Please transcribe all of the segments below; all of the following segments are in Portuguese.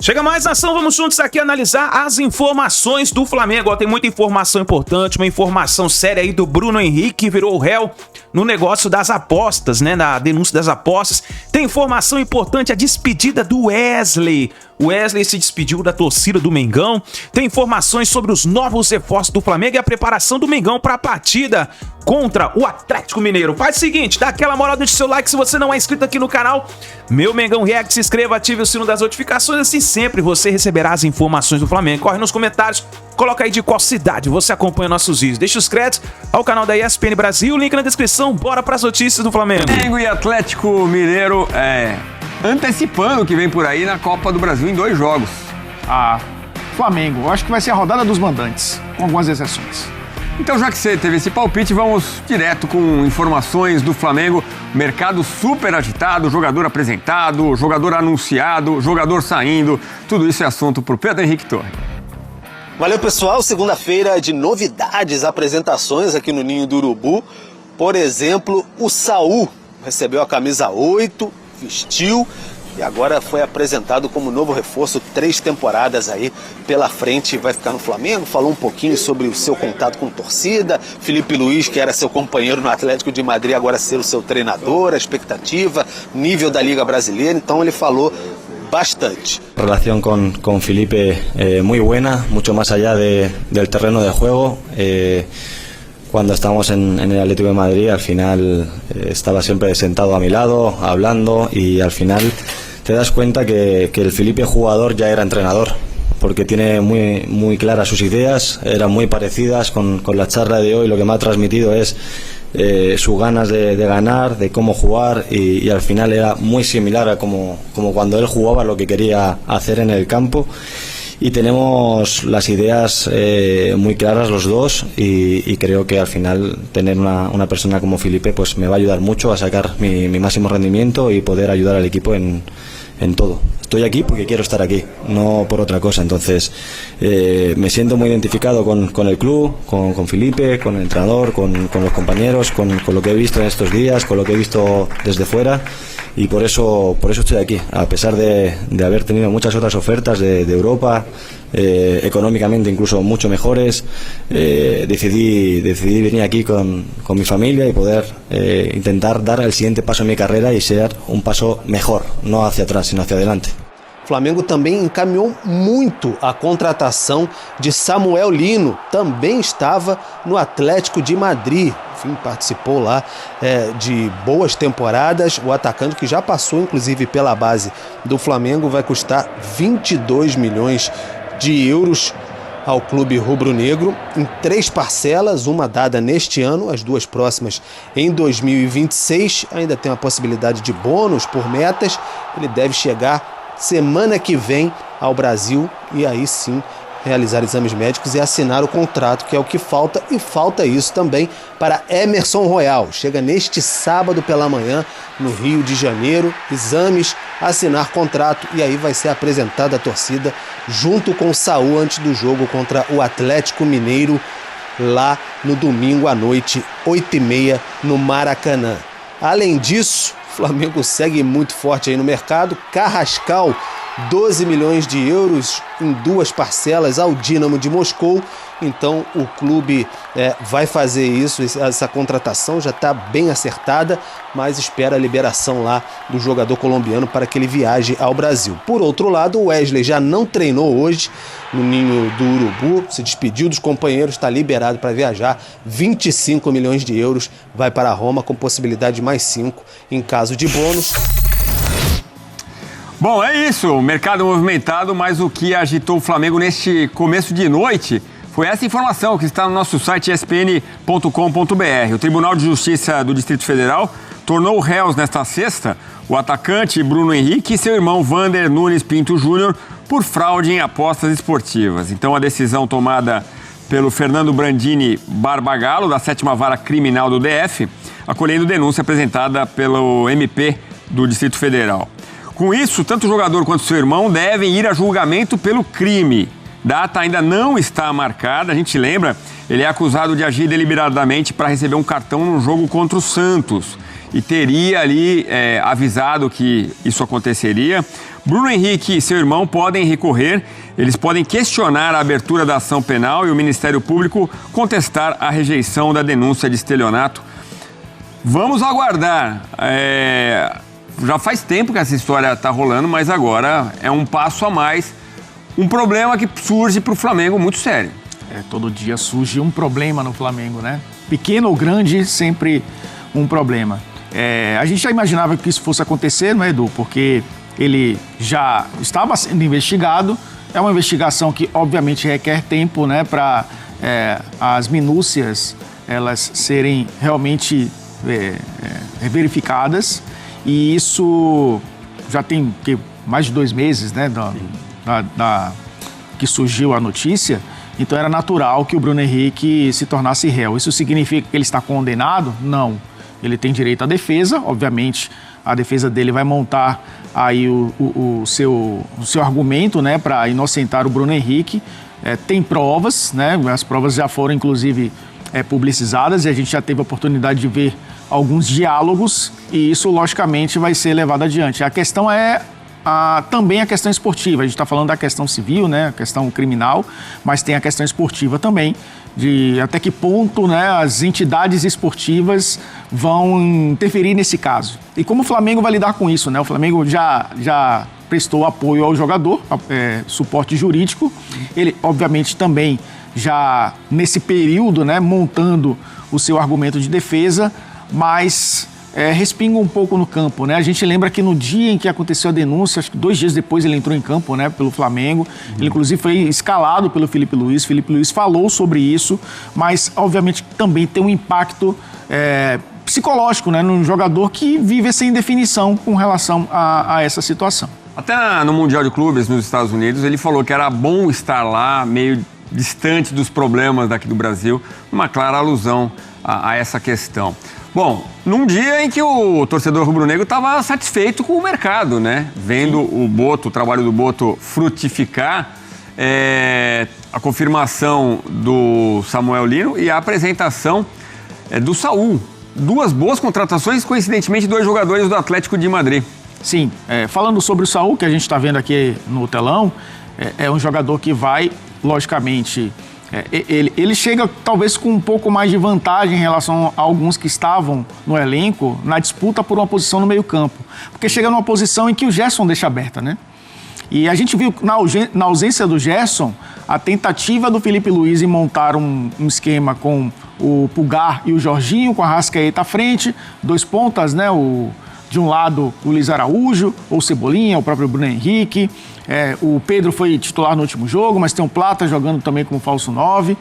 Chega mais, nação, vamos juntos aqui analisar as informações do Flamengo. Ó, tem muita informação importante, uma informação séria aí do Bruno Henrique, que virou réu no negócio das apostas, né, na denúncia das apostas. Tem informação importante, a despedida do Wesley. O Wesley se despediu da torcida do Mengão. Tem informações sobre os novos reforços do Flamengo e a preparação do Mengão para a partida contra o Atlético Mineiro. Faz o seguinte, dá aquela moral, deixa o seu like se você não é inscrito aqui no canal. Meu Mengão React, se inscreva, ative o sino das notificações, assim sempre você receberá as informações do Flamengo. Corre nos comentários, coloca aí de qual cidade você acompanha nossos vídeos. Deixa os créditos ao canal da ESPN Brasil, link na descrição. Bora para as notícias do Flamengo. Flamengo e Atlético Mineiro antecipando o que vem por aí na Copa do Brasil em 2 jogos. Flamengo, eu acho que vai ser a rodada dos mandantes, com algumas exceções. Então, já que você teve esse palpite, vamos direto com informações do Flamengo. Mercado super agitado, jogador apresentado, jogador anunciado, jogador saindo. Tudo isso é assunto para o Pedro Henrique Torre. Valeu, pessoal. Segunda-feira de novidades, apresentações aqui no Ninho do Urubu. Por exemplo, o Saul recebeu a camisa 8, vestiu e agora foi apresentado como novo reforço. 3 temporadas aí pela frente, vai ficar no Flamengo. Falou um pouquinho sobre o seu contato com torcida. Felipe Luiz, que era seu companheiro no Atlético de Madrid, agora ser o seu treinador, a expectativa, nível da Liga Brasileira. Então ele falou bastante. Relación con Felipe muy buena, mucho más allá del terreno de juego. Cuando estábamos en el Atlético de Madrid, al final estaba siempre sentado a mi lado, hablando, y al final te das cuenta que el Felipe jugador ya era entrenador, porque tiene muy claras sus ideas, eran muy parecidas con la charla de hoy. Lo que me ha transmitido es sus ganas de ganar, de cómo jugar, y al final era muy similar a como cuando él jugaba, lo que quería hacer en el campo. Y tenemos las ideas muy claras los dos, y creo que al final tener una persona como Felipe pues me va a ayudar mucho a sacar mi máximo rendimiento y poder ayudar al equipo en todo. Estoy aquí porque quiero estar aquí, no por otra cosa. Entonces me siento muy identificado con el club, con Felipe, con el entrenador, con los compañeros, con lo que he visto en estos días, con lo que he visto desde fuera. Y por eso estoy aquí, a pesar de haber tenido muchas otras ofertas de Europa, económicamente incluso mucho mejores. Decidí venir aquí con mi familia y poder intentar dar el siguiente paso en mi carrera y ser un paso mejor, no hacia atrás, sino hacia adelante. O Flamengo também encaminhou muito a contratação de Samuel Lino, também estava no Atlético de Madrid. Enfim, participou lá de boas temporadas. O atacante, que já passou inclusive pela base do Flamengo, vai custar 22 milhões de euros ao clube rubro-negro em 3 parcelas, uma dada neste ano, as 2 próximas em 2026. Ainda tem a possibilidade de bônus por metas. Ele deve chegar semana que vem ao Brasil e aí sim realizar exames médicos e assinar o contrato, que é o que falta, e falta isso também para Emerson Royal. Chega neste sábado pela manhã no Rio de Janeiro, exames, assinar contrato, e aí vai ser apresentada a torcida junto com o Saul antes do jogo contra o Atlético Mineiro lá no domingo à noite, 8h30 no Maracanã. Além disso, o Flamengo segue muito forte aí no mercado. Carrascal, 12 milhões de euros em 2 parcelas ao Dínamo de Moscou. Então o clube vai fazer isso, essa contratação já está bem acertada, mas espera a liberação lá do jogador colombiano para que ele viaje ao Brasil. Por outro lado, o Wesley já não treinou hoje no Ninho do Urubu, se despediu dos companheiros, está liberado para viajar. 25 milhões de euros, vai para Roma com possibilidade de mais 5 em caso de bônus. Bom, é isso, mercado movimentado, mas o que agitou o Flamengo neste começo de noite foi essa informação que está no nosso site espn.com.br. O Tribunal de Justiça do Distrito Federal tornou réus nesta sexta o atacante Bruno Henrique e seu irmão Vander Nunes Pinto Júnior por fraude em apostas esportivas. Então a decisão tomada pelo Fernando Brandini Barbagallo, da 7ª Vara Criminal do DF, acolhendo denúncia apresentada pelo MP do Distrito Federal. Com isso, tanto o jogador quanto seu irmão devem ir a julgamento pelo crime. Data ainda não está marcada. A gente lembra, ele é acusado de agir deliberadamente para receber um cartão no jogo contra o Santos. E teria ali avisado que isso aconteceria, Bruno Henrique e seu irmão podem recorrer, eles podem questionar a abertura da ação penal e o Ministério Público contestar a rejeição da denúncia de estelionato. Vamos aguardar. Já faz tempo que essa história está rolando, mas agora é um passo a mais. Um problema que surge para o Flamengo muito sério. Todo dia surge um problema no Flamengo, né? Pequeno ou grande, sempre um problema. A gente já imaginava que isso fosse acontecer, não é, Edu? Porque ele já estava sendo investigado. É uma investigação que, obviamente, requer tempo, né? Para as minúcias elas serem realmente verificadas. E isso já tem mais de 2 meses, né? Que surgiu a notícia. Então era natural que o Bruno Henrique se tornasse réu. Isso significa que ele está condenado? Não. Ele tem direito à defesa, obviamente a defesa dele vai montar aí o seu argumento, né, para inocentar o Bruno Henrique. Tem provas, né? As provas já foram inclusive publicizadas e a gente já teve a oportunidade de ver alguns diálogos e isso logicamente vai ser levado adiante. A questão é também a questão esportiva. A gente está falando da questão civil, né, a questão criminal, mas tem a questão esportiva também, de até que ponto, né, as entidades esportivas vão interferir nesse caso. E como o Flamengo vai lidar com isso, né? O Flamengo já prestou apoio ao jogador, suporte jurídico. Ele, obviamente, também já nesse período, né, montando o seu argumento de defesa, mas respinga um pouco no campo, né? A gente lembra que no dia em que aconteceu a denúncia, acho que 2 dias depois ele entrou em campo, né, pelo Flamengo. Ele, inclusive, foi escalado pelo Felipe Luiz. Felipe Luiz falou sobre isso, mas, obviamente, também tem um impacto psicológico, né, num jogador que vive essa indefinição com relação a essa situação. Até no Mundial de Clubes nos Estados Unidos, ele falou que era bom estar lá, meio distante dos problemas daqui do Brasil, uma clara alusão a essa questão. Bom, num dia em que o torcedor rubro-negro estava satisfeito com o mercado, né? Vendo o trabalho do Boto frutificar, a confirmação do Samuel Lino e a apresentação do Saúl. 2 boas contratações, coincidentemente 2 jogadores do Atlético de Madrid. Sim, falando sobre o Saúl, que a gente está vendo aqui no telão, é um jogador que vai, logicamente... Ele chega talvez com um pouco mais de vantagem em relação a alguns que estavam no elenco na disputa por uma posição no meio campo. Porque chega numa posição em que o Gerson deixa aberta, né? E a gente viu na ausência do Gerson, a tentativa do Felipe Luiz em montar um esquema com o Pulgar e o Jorginho, com a Arrascaeta à frente, 2 pontas, né? De um lado o Luiz Araújo, ou Cebolinha, o próprio Bruno Henrique. O Pedro foi titular no último jogo, mas tem o Plata jogando também como falso 9.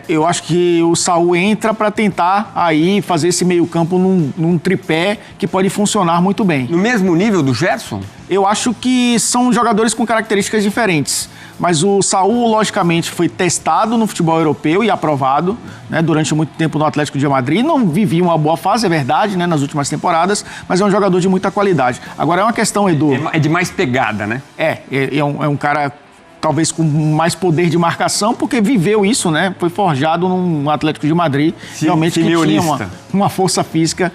Eu acho que o Saúl entra para tentar aí fazer esse meio campo num tripé que pode funcionar muito bem. No mesmo nível do Gerson? Eu acho que são jogadores com características diferentes. Mas o Saúl, logicamente, foi testado no futebol europeu e aprovado, né, durante muito tempo no Atlético de Madrid. Não vivia uma boa fase, é verdade, né, nas últimas temporadas, mas é um jogador de muita qualidade. Agora é uma questão, Edu... É de mais pegada, né? É um cara talvez com mais poder de marcação, porque viveu isso, né? Foi forjado no Atlético de Madrid, realmente que tinha uma força física,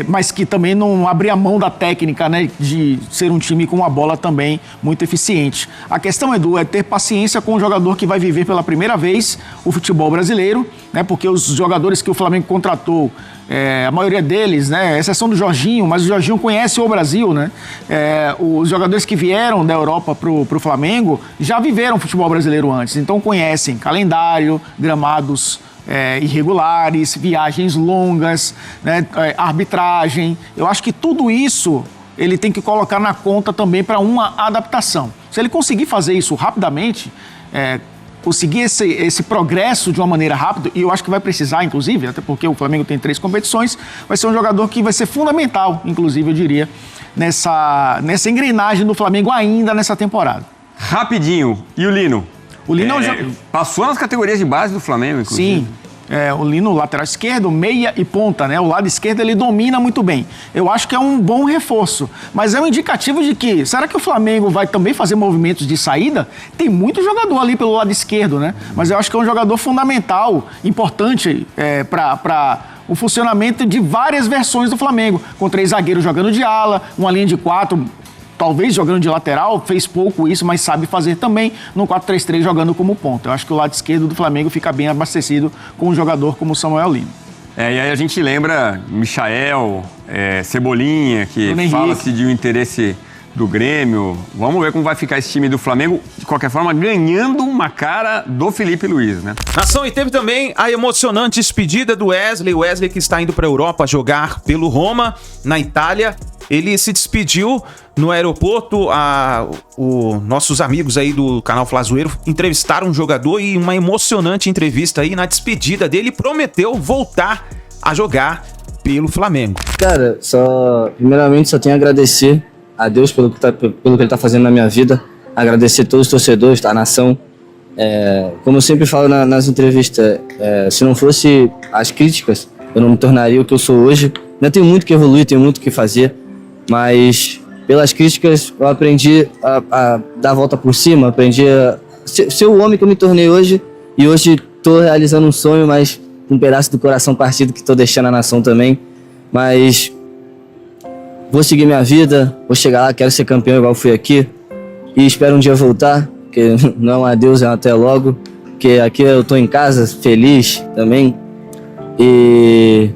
mas que também não abria mão da técnica, né, de ser um time com uma bola também muito eficiente. A questão, Edu, é ter paciência com o jogador que vai viver pela primeira vez o futebol brasileiro, né, porque os jogadores que o Flamengo contratou, a maioria deles, né, exceção do Jorginho, mas o Jorginho conhece o Brasil, né? Os jogadores que vieram da Europa pro Flamengo já viveram futebol brasileiro antes, então conhecem calendário, gramados irregulares, viagens longas, né, arbitragem. Eu acho que tudo isso ele tem que colocar na conta também para uma adaptação. Se ele conseguir fazer isso rapidamente, conseguir esse progresso de uma maneira rápida, e eu acho que vai precisar, inclusive, até porque o Flamengo tem 3 competições, vai ser um jogador que vai ser fundamental, inclusive, eu diria, nessa engrenagem do Flamengo ainda nessa temporada. Rapidinho, e o Lino? O Lino passou nas categorias de base do Flamengo, inclusive. Sim. O Lino, lateral esquerdo, meia e ponta, né? O lado esquerdo ele domina muito bem. Eu acho que é um bom reforço, mas é um indicativo de que, será que o Flamengo vai também fazer movimentos de saída? Tem muito jogador ali pelo lado esquerdo, né? Mas eu acho que é um jogador fundamental, importante para o funcionamento de várias versões do Flamengo, com 3 zagueiros jogando de ala, uma linha de 4 talvez jogando de lateral, fez pouco isso, mas sabe fazer também no 4-3-3 jogando como ponta. Eu acho que o lado esquerdo do Flamengo fica bem abastecido com um jogador como o Samuel Lino. E aí a gente lembra Michael, Cebolinha, que fala-se de um interesse do Grêmio. Vamos ver como vai ficar esse time do Flamengo, de qualquer forma, ganhando uma cara do Felipe Luiz, né? Nação, e teve também a emocionante despedida do Wesley. O Wesley que está indo para a Europa jogar pelo Roma, na Itália. Ele se despediu no aeroporto. Nossos amigos aí do canal Flazoeiro entrevistaram um jogador e uma emocionante entrevista aí na despedida dele. Prometeu voltar a jogar pelo Flamengo. Cara, primeiramente só tenho a agradecer a Deus pelo que ele está fazendo na minha vida, agradecer a todos os torcedores, a nação. Como eu sempre falo nas entrevistas, se não fosse as críticas, eu não me tornaria o que eu sou hoje. Ainda tenho muito que evoluir, tenho muito que fazer, mas pelas críticas eu aprendi a dar a volta por cima, aprendi a ser o homem que eu me tornei hoje, e hoje estou realizando um sonho, mas um pedaço do coração partido que estou deixando a nação também, mas vou seguir minha vida, vou chegar lá, quero ser campeão igual fui aqui, e espero um dia voltar, porque não é um adeus, é um até logo, porque aqui eu tô em casa, feliz também, e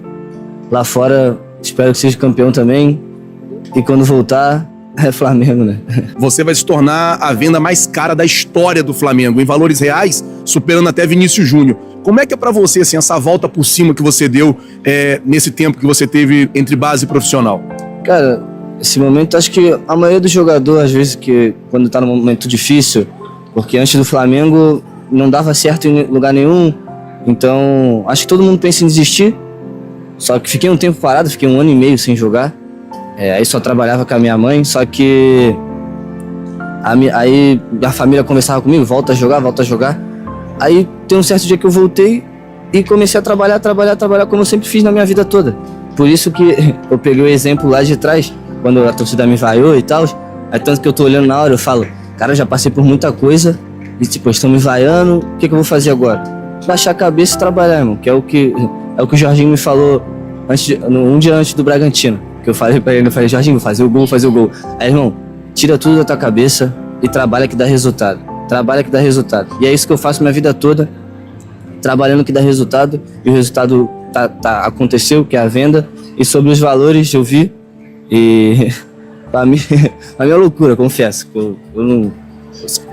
lá fora espero que seja campeão também, e quando voltar é Flamengo, né? Você vai se tornar a venda mais cara da história do Flamengo, em valores reais, superando até Vinícius Júnior. Como é que é pra você, assim, essa volta por cima que você deu nesse tempo que você teve entre base e profissional? Cara, esse momento, acho que a maioria dos jogadores, às vezes, que quando tá num momento difícil, porque antes do Flamengo não dava certo em lugar nenhum, então acho que todo mundo pensa em desistir, só que fiquei um tempo parado, fiquei 1 ano e meio sem jogar, aí só trabalhava com a minha mãe, só que aí a família conversava comigo, volta a jogar, aí tem um certo dia que eu voltei e comecei a trabalhar como eu sempre fiz na minha vida toda. Por isso que eu peguei o exemplo lá de trás, quando a torcida me vaiou e tal, é tanto que eu tô olhando na hora, eu falo, cara, eu já passei por muita coisa, e tipo, eles estão me vaiando, o que eu vou fazer agora? Baixar a cabeça e trabalhar, irmão, que é o que o Jorginho me falou um dia antes do Bragantino, que eu falei pra ele, Jorginho, vou fazer o gol. Aí, irmão, tira tudo da tua cabeça e trabalha que dá resultado. E é isso que eu faço minha vida toda, trabalhando que dá resultado, e o resultado aconteceu, que é a venda, e sobre os valores eu vi, e pra mim é loucura, confesso, eu não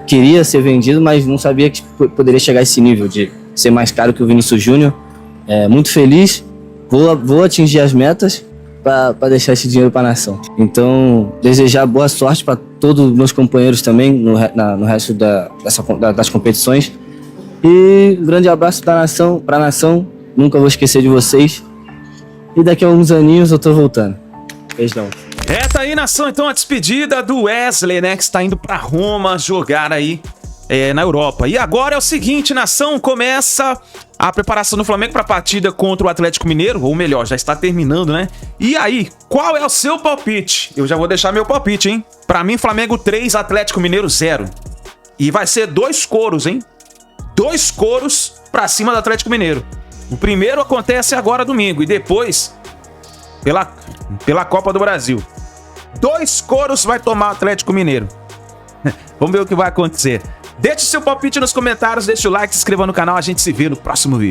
queria ser vendido, mas não sabia que poderia chegar a esse nível de ser mais caro que o Vinícius Júnior. Muito feliz, vou atingir as metas para deixar esse dinheiro para a nação. Então, desejar boa sorte para todos os meus companheiros também no resto das competições, e um grande abraço para a nação. Nunca vou esquecer de vocês. E daqui a uns aninhos eu tô voltando. Beijão. Tá aí, nação, então, a despedida do Wesley, né? Que está indo pra Roma jogar aí na Europa. E agora é o seguinte, nação, começa a preparação do Flamengo pra partida contra o Atlético Mineiro. Ou melhor, já está terminando, né? E aí, qual é o seu palpite? Eu já vou deixar meu palpite, hein? Pra mim, Flamengo 3, Atlético Mineiro 0. E vai ser 2 coros, hein? 2 coros pra cima do Atlético Mineiro. O primeiro acontece agora domingo e depois pela Copa do Brasil. 2 coros vai tomar o Atlético Mineiro. Vamos ver o que vai acontecer. Deixe seu palpite nos comentários, deixe o like, se inscreva no canal, a gente se vê no próximo vídeo.